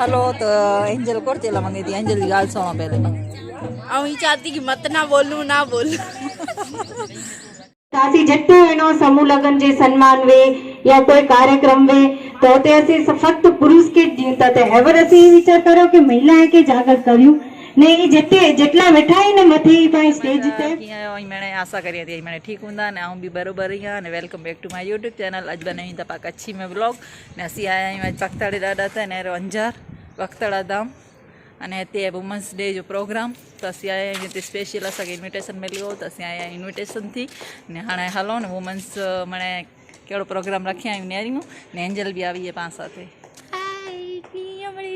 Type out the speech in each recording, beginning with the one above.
Hello तो angel core चला मंगी थी एंजल की गाल सुनो पहले ही चाहती कि मत ना बोलूं असी जट्टू एनो समूह लगन जे सम्मान वे या कोई कार्यक्रम वे तो ते असी फक्त पुरुष के जीवता थे एवर असी विचार करो कि महिलाएं के जागर कर्यू ने ई जट्टे जटला बैठा है ने मथे पाई स्टेज ते मैंने आशा करी थी मैंने ठीक हुंदा ने आऊं भी बरोबर ही हां ने welcome back to my YouTube channel आज बनाई था कच्छी में ब्लॉग ने असी आया आज वक्तड़े दादा था ने अंजार वक्तड़ा धाम અને તે વુમન્સ ડે જો પ્રોગ્રામ તો અસી આયા તે સ્પેશિયલ અસાકે ઇન્વિટેશન મળ્યો તો અસી આયા ઇન્વિટેશનથી ને હાણે હાલો ને વુમન્સ મને કેળો પ્રોગ્રામ રાખ્યા નેરીનું ને એન્જલ બી આવી એ પાંચ સાથે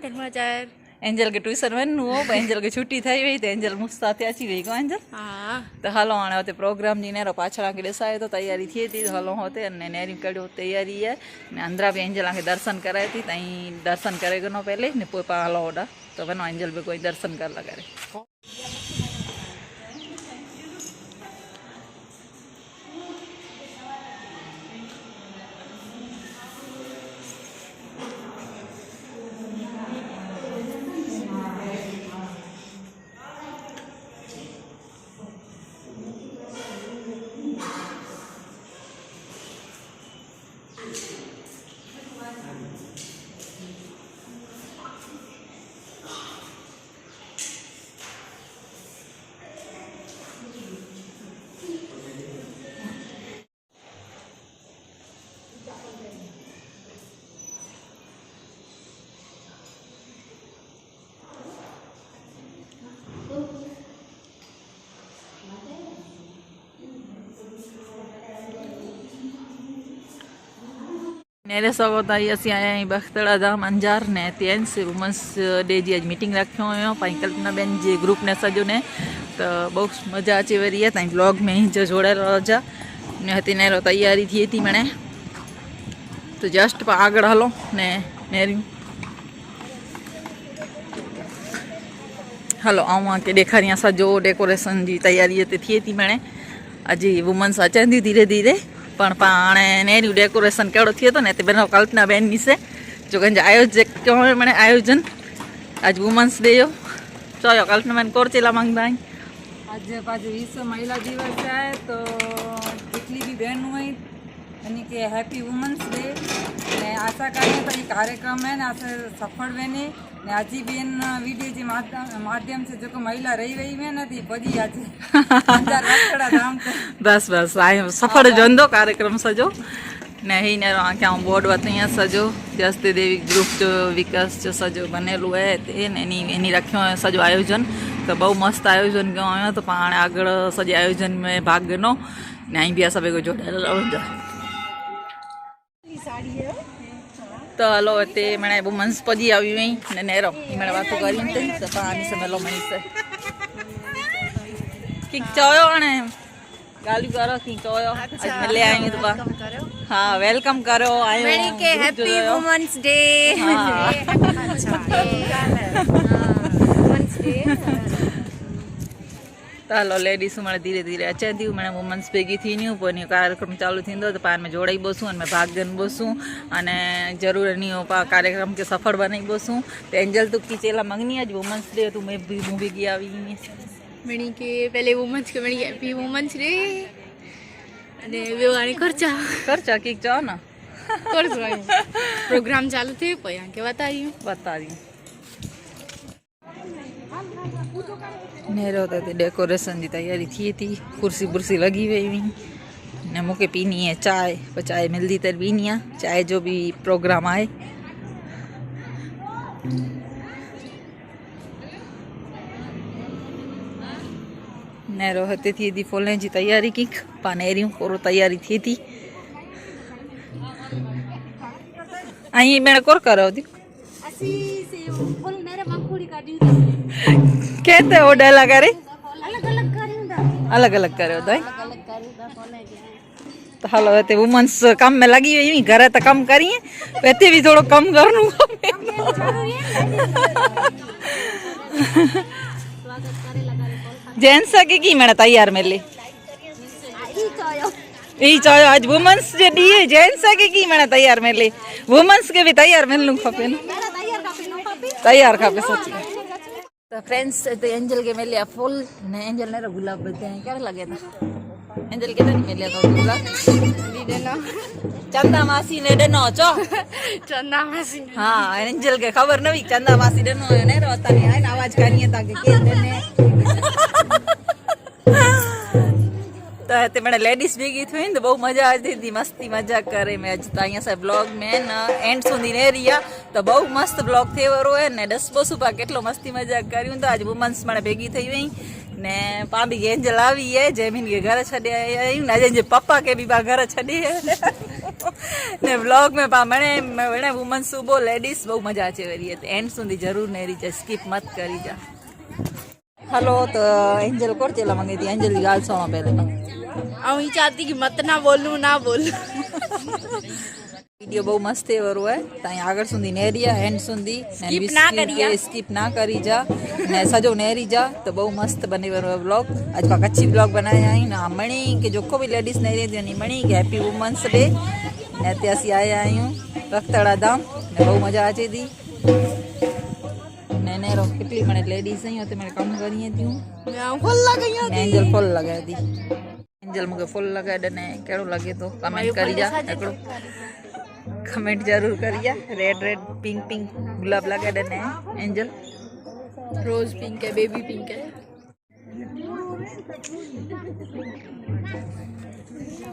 धर्माचार एंजल के ट्यूशन वन हो एंजल के छुट्टी थी वही तो एंजल मुस्ता थी अची वही को एंजल तो हलो हाँ होते प्रोग्राम जी नेरो पाछड़ा के देसाए तो तैयारी थी थी तो हलो होते नेरी कड़ो तैयारी है ने अंदरा भी एंजल आके दर्शन कराए थी तई दर्शन करेगा नो पहले ने पोपा हलो ओडा तो वनो एंजल भी कोई दर्शन कर लगा रे नेरे सगोता असी आया बख्तड़ा धाम अंजार ने तेन से वुमन्स डे जी आज मीटिंग रखो हो पाई कल्पना बेन जी ग्रुप ने सजो ने तो बहुत मजा अची वरी है तई ब्लॉग में ही जो जोड़े रजा ने हती नेरो तैयारी थी थी मैंने तो जस्ट आगळ हलो ने नेरी हलो आऊँ के देखारिया सजो डेकोरेशन जी तैयारी थी थी मैंने अजी वुमन्स अचंदी धीरे धीरे पण पाणे नेरू डेकोरेशन केड़ो थयो तो ने ते बनो कल्पना बेन निसे जो गंज आयोजक क्यों मैंने आयोजन आज वुमन्स डे यो चलो कल्पना बेन कोर चला मांगबाई आज पाज विश्व महिला दिवस है तो जितनी भी बहन हुई यानी कि हैप्पी वुमन्स डे ने आशा करें तो ये कार्यक्रम है ना आशा सफल बने ने आज बेन वीडियो जी माध्यम से जो महिला रही वही में ना थी बजी आज अंजार वक्तड़ा धाम तो बस बस आए सफल जंदो कार्यक्रम सजो ने ही ने क्या बोर्ड वती सजो जस्ते देवी ग्रुप जो विकास जो सजो बनेलू है एनी रखो सजो आयोजन तो बहुत मस्त आयोजन कयो तो पाण आगळ सजे आयोजन में भाग गनो ने अहीं भी असां भेगो जोड़ायल तो हलो ते मैंने वुमन्स पजी आई वही ने नेरो मैंने बात करी तो पानी से मेलो मई से कि चयो ने गाली करो कि चयो आज मिले आई तो हाँ वेलकम करो आयो मैंने के happy women's day women's day तो हलो लेडीस मैं धीरे धीरे अचे थी मैंने वुमन्स भेगी थी नहीं कार्यक्रम चालू थी तो पान में जोड़ाई बसूँ मैं भाग जन बसूँ अने जरूर नहीं हो कार्यक्रम के सफल बनाई बसूँ तो एंजल तो की चेला मंगनी आज वुमन्स डे तो मैं भी मूवी गई आई मैंने के पहले वुमन्स के मैंने हैप्पी वुमन्स डे अने वेवाणी खर्चा खर्चा की चाहो ना प्रोग्राम चालू थे पया के बता रही हूँ नेरो तो डेकोरेशन की तैयारी थी थी कुर्सी बुर्सी लगी हुई हुई ने मुके पीनी है चाय पर चाय मिलती तर पीनी है चाय जो भी प्रोग्राम आए नेरो हते थी फूलें की तैयारी की पानेरियों कोरो तैयारी थी थी आई मैंने कोर करो थी कहते ओडा लगा रे अलग अलग करो तो हलो ते वुमन्स काम में लगी हुई घर तो कम करिए वैसे भी थोड़ा कम करनू जेंट्स की मैंने तैयार मिली यही चाहे आज वुमन्स जे डी जेंट्स की मैंने तैयार मिली वुमन्स के भी तैयार मिलनू खपे तैयार खपे सची तो फ्रेंड्स तो एंजल के मिलिया फूल ने एंजल ने गुलाब बदे क्या लगे था एंजल के नहीं मिलिया तो गुलाब चंदा मासी ने डनो चो चंदा मासी हाँ एंजल के खबर नहीं चंदा मासी डनो ने रोता नहीं है आवाज करनी है ताकि के देने तो ते मैंने लेडीज भેगी थी तो बहुत मजा आती थी मस्ती मजाक करे मैं आज ताइया से ब्लॉग में न एंड सुधी ने रिया तो बहुत मस्त ब्लॉग थे वरो है ने 10 सुबह केटलो मस्ती मजाक कर्યું तो आज वुमन्स मैंने भेगी थी वही ने पाबी एंजल आई है जयमीन के घर छड़े आई ने जे पप्पा के भी बा घर छड़ी है ने ब्लॉग में पा मैंने वुमन्स सुबह लेडीज बहुत मजा आचे वरी है एंड सुधी जरूर ने री स्किप मत करी जा हेलो तो एंजल कोर चला मंगे थी एंजल की गाल सुनो पहले હું ચાહતી कि मत ना बोलूं वीडियो बहुत मस्त है वरो है ताई आगर सुधी नेरिया एंड सुधी स्किप ना करी जा ने सजो नेरी जा तो बहुत मस्त बने वरो ब्लॉग आज का कच्ची ब्लॉग बनाया आई ना मणी के जोको भी लेडीज नहीं रहती मणी के हैप्पी वुमन्स डे ने त्यासी आया आयूं वक्तड़ा धाम ने बहुत मजा आची थी ने रो कितली मने लेडीज नहीं होते मैंने कम करी थी फुल लगाई एंजल फुल लगाई थी एंजल मुझे फुल लगा डने केड़ो लगे तो कमेंट करी जा एकड़ो कमेंट जरूर करिया रेड रेड पिंक पिंक गुलाब लगा डने एंजल रोज पिंक है बेबी पिंक है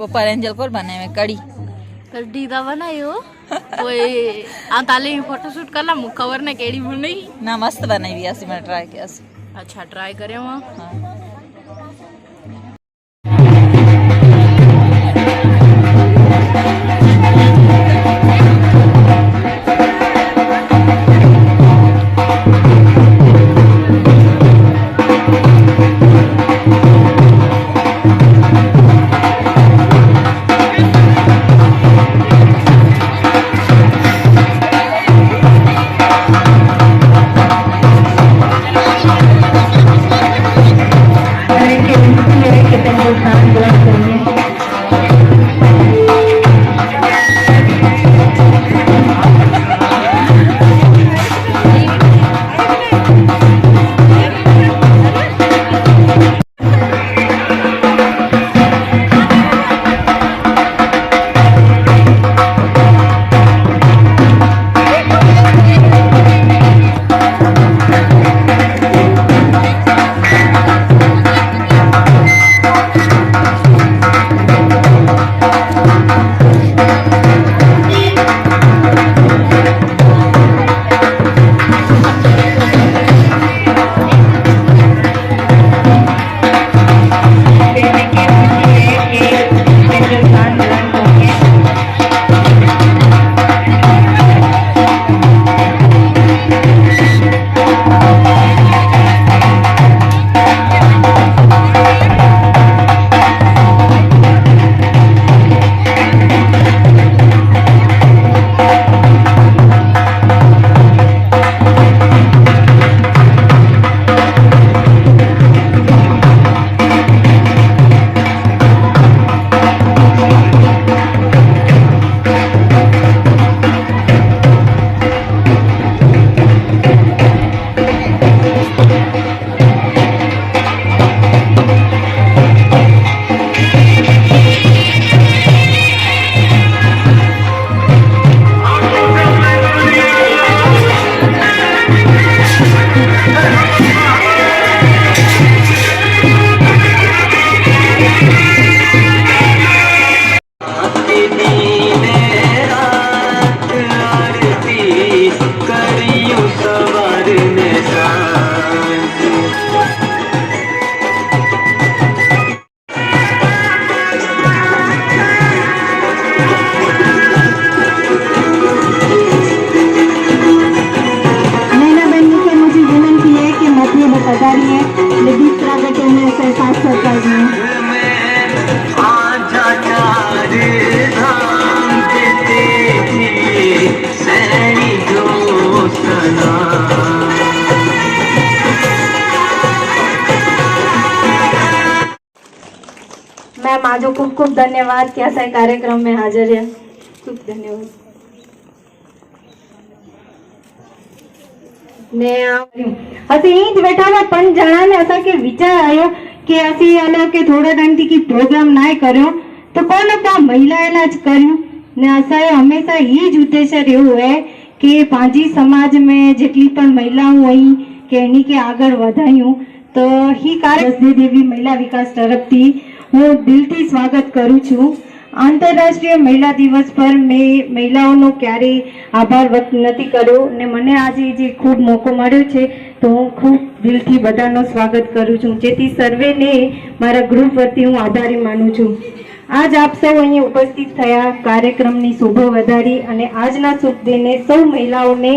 ऊपर एंजल को बनाए में कड़ी कड्डी दा बनायो ओए आ ताले फोटोशूट करला मु खबर ने केड़ी बनी ना मस्त बनाई भी आसी मैं ट्राई किया अच्छा ट्राई करे वहां हां मैम आजो खूब खूब धन्यवाद कि असा कार्यक्रम में हाजिर है खूब धन्यवाद। ने असीं ईंच वेठा हुआ 5 ॼणा ने असांखे वीचार आयो कि असीं अलाए कि थोड़ा टाइम थी की प्रोग्राम नाहे कर्यो तो कोन का महिला इलाज कर्यो ने असांजो हमेशा ई ज उद्देश्य रह्यो है कि पंहिंजी समाज में जेटली पण महिलाओं हुई कि एनी के आगळ वधायूं तो ही कार्य देवी महिला विकास तरफथी હું દિલથી સ્વાગત કરું છું. આંતરરાષ્ટ્રીય મહિલા દિવસ પર મેં મહિલાઓનો ક્યારેય આભાર વ્યક્ત નથી કર્યો ને મને આજે જે ખૂબ મોકો મળ્યો છે તો હું ખૂબ દિલથી બધાનો સ્વાગત કરું છું, જેથી સર્વેને મારા ગ્રુપ વતી હું આભારી માનું છું. આજ આપ સૌ અહીં ઉપસ્થિત થયા, કાર્યક્રમની શોભા વધારી અને આજના શુભ દિને સૌ મહિલાઓને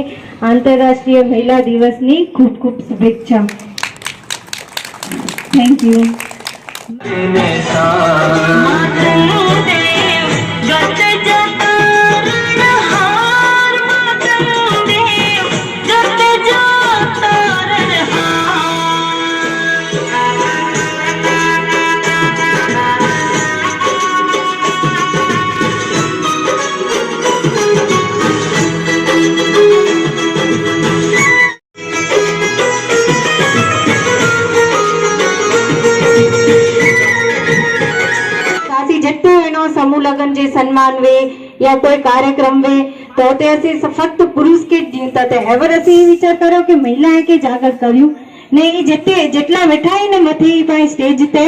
આંતરરાષ્ટ્રીય મહિલા દિવસની ખૂબ ખૂબ શુભેચ્છા. Thank you. समूह लगन जे सम्मान वे या कोई कार्यक्रम वे तो ते असी फक्त पुरुष के जीवता थे एवर असी विचार करो कि महिला है के जागर कर्यु ने ई जते जेटला बैठा है ने मथी पाई स्टेज ते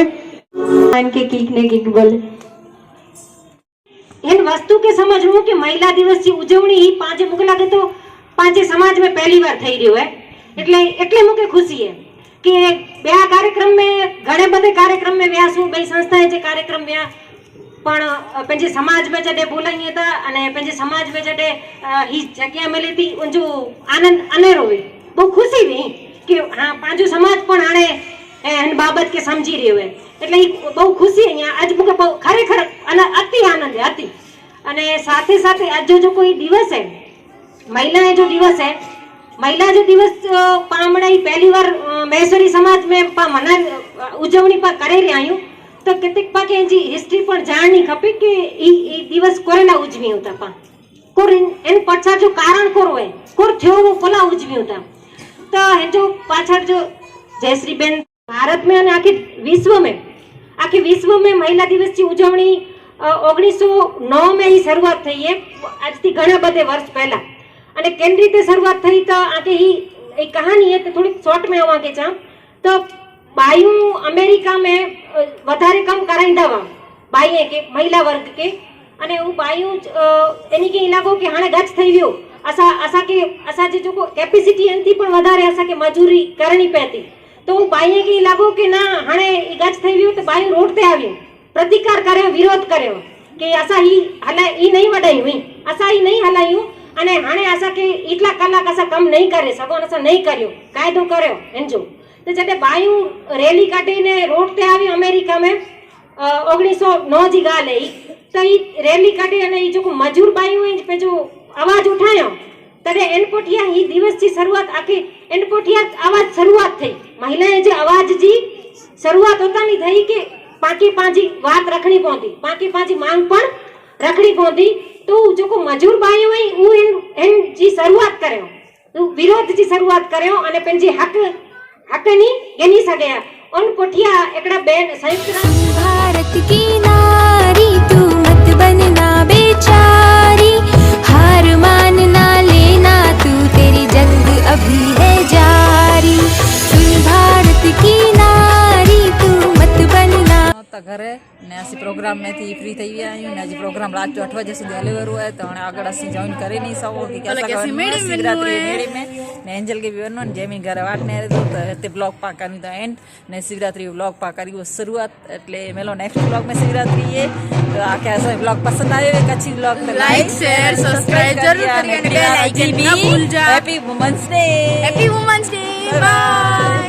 मान के कीक ने कीक बोले इन वस्तु के समझणु कि महिला दिवस की उजवणी ही पांचे मुके लागे तो पांचे समाज में पहली बार થઈ રહ્યો है એટલે मुके खुशी है कि બે कार्यक्रम में घणे बधे कार्यक्रम में व्यासू बई संस्थाएं जे कार्यक्रम व्या पण पंहिंजे समाज में जॾहिं बोलाईए था अने पंहिंजे समाज में जॾहिं ही जॻह मिले थी उनजो आनंद अनेरो हुई, बहुत खुशी हुई कि हाँ पंहिंजो समाज पण हाणे हिन बाबत के समझी रह्यो है એટલે બહુ ખુશી અહીંયા આજ મૂકે ખરેખર અતિ આનંદ है अति અને સાથે સાથે આજ जो कोई दिवस है महिला जो दिवस है महिला जो दिवस पामणे पहली बार महेश्वरी समाज में मना उजवणी पर करे रहिया आहियूं तो केतिक पाके जी हिस्ट्री पण जाणनी खपे कि ई दिवस कोरेला उजवी होता पा कोर इन पाछळ जो कारण कोर होय कोर थियो वो कोला उजवी होता तो हेजो पाछळ जो जयश्री बेन भारत में અને आखी विश्व में महिला दिवस की उजवणी 1909 में ही शुरुआत थई है आज थी घણા બધે વર્ષ પહેલા અને કેવી રીતે શરૂઆત થઈ તો આકે ही कहानी है तो थोड़ी शॉर्ट में आवा के चा तो बायू अमेरिका में વધારે कम कराईंदा हुआ बाई के महिला वर्ग के अने वो बायू एनी के इलाको के हाणे गच થઈ ગયો असा के असा जे जो कैपेसिटी एनथी पण વધારે असा के मजूरी करनी पड़ती तो बाई के इलाको के ना हाणे गच થઈ ગયો तो बायू रोड पे આવ્યો प्रतिकार કર્યો विरोध કર્યો કે असा ही हला ई नहीं वडाई हुई असा ही नहीं हलायूं अने हाणे असा के इटला कलाक असा कम नहीं करे सको असा नहीं कर्यो कायदो कर्यो एनजो तो जॾहिं बायूं रैली काढीने रोड ते आई अमेरिका में 1909 जी ॻाल्हि है तो ही रैली काढी अने ही जेको मजूर बायूं पंहिंजो आवाज उठायो तॾहिं इन पुठियां ही दिवस जी शुरुआत आखी इन पुठियां आवाज शुरुआत थी महिलाएं जे आवाज जी शुरुआत उतां ई थी कि पाकी पंहिंजी बात रखणी पवंदी पाकी पंहिंजी मांग पण रखणी पवंदी तो जेको मजूर बायूं हुई उहे इन जी शुरुआत करियो विरोध जी शुरुआत करियो अने पंहिंजे हक नहीं गिनी सके उन पुठिया एकड़ा बेन संयुक्त भारत की नारी तू मत बनना बेचारी हार मानना लेना तू तेरी जंग अभी है जारी सुन भारत की नारी तू मत बनना घरे ने असी प्रोग्राम में थी फ्री थी गया आहियूं ने अजी प्रोग्राम रात जो 8 बजे સુધી हले वरो है तो आगळ असी जॉइन करे नहीं सको कि कैसा शिवरात्रि मेड़ी में ने एंजल के भी वनो जेमी घर वाट ने तो ते ब्लॉग पा करनी तो एंड ने शिवरात्रि ब्लॉग पा करी वो शुरुआत એટલે મેલો નેક્સ્ટ ब्लॉग में शिवरात्रि है तो आके ऐसा ब्लॉग पसंद आयो है कच्ची ब्लॉग तो लाइक शेयर सब्सक्राइब जरूर करिए, बेल आइकन ना भूल जाओ. Happy women's day happy women's day bye.